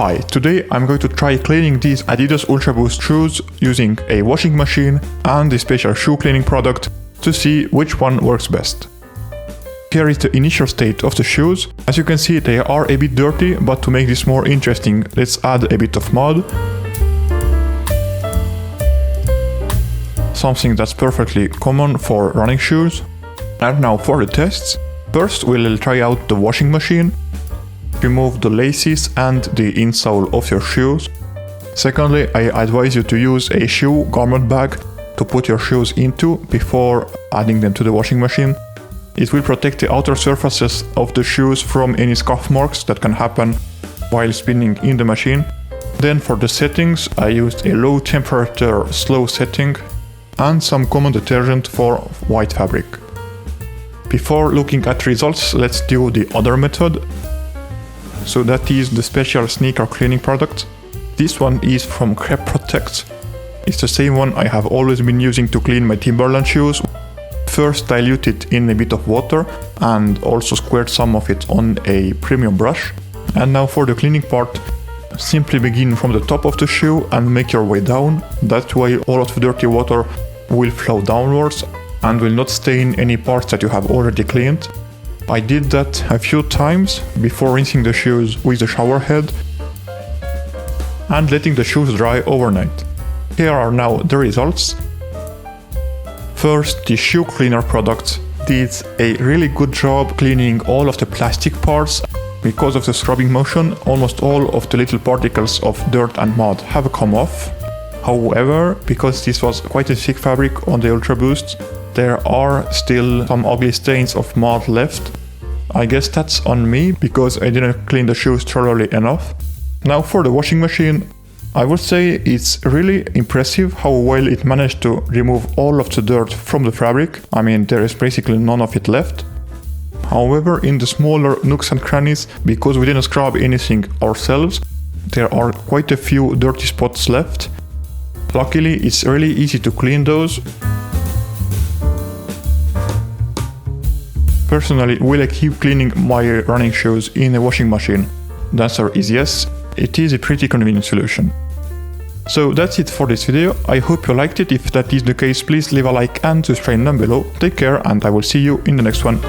Hi, today I'm going to try cleaning these Adidas ultraboost shoes using a washing machine and a special shoe cleaning product to see which one works best. Here is the initial state of the shoes. As you can see, they are a bit dirty, but to make this more interesting, let's add a bit of mud. Something that's perfectly common for running shoes. And now for the tests. First we'll try out the washing machine. Remove the laces and the insole of your shoes. Secondly, I advise you to use a shoe garment bag to put your shoes into before adding them to the washing machine. It will protect the outer surfaces of the shoes from any scuff marks that can happen while spinning in the machine. Then for the settings, I used a low temperature slow setting and some common detergent for white fabric. Before looking at results, let's do the other method. So that is the special sneaker cleaning product. This one is from Crep Protect. It's the same one I have always been using to clean my Timberland shoes. First dilute it in a bit of water and also squirt some of it on a premium brush. And now for the cleaning part, simply begin from the top of the shoe and make your way down. That way all of the dirty water will flow downwards and will not stain any parts that you have already cleaned. I did that a few times before rinsing the shoes with the shower head and letting the shoes dry overnight. Here are now the results. First, the shoe cleaner product did a really good job cleaning all of the plastic parts. Because of the scrubbing motion, almost all of the little particles of dirt and mud have come off. However, because this was quite a thick fabric on the Ultra Boost, there are still some ugly stains of mud left. I guess that's on me because I didn't clean the shoes thoroughly enough. Now for the washing machine, I would say it's really impressive how well it managed to remove all of the dirt from the fabric. I mean, there is basically none of it left. However, in the smaller nooks and crannies, because we didn't scrub anything ourselves, there are quite a few dirty spots left. Luckily, it's really easy to clean those. Personally, will I keep cleaning my running shoes in a washing machine? The answer is yes, it is a pretty convenient solution. So that's it for this video. I hope you liked it. If that is the case, please leave a like and subscribe down below. Take care and I will see you in the next one.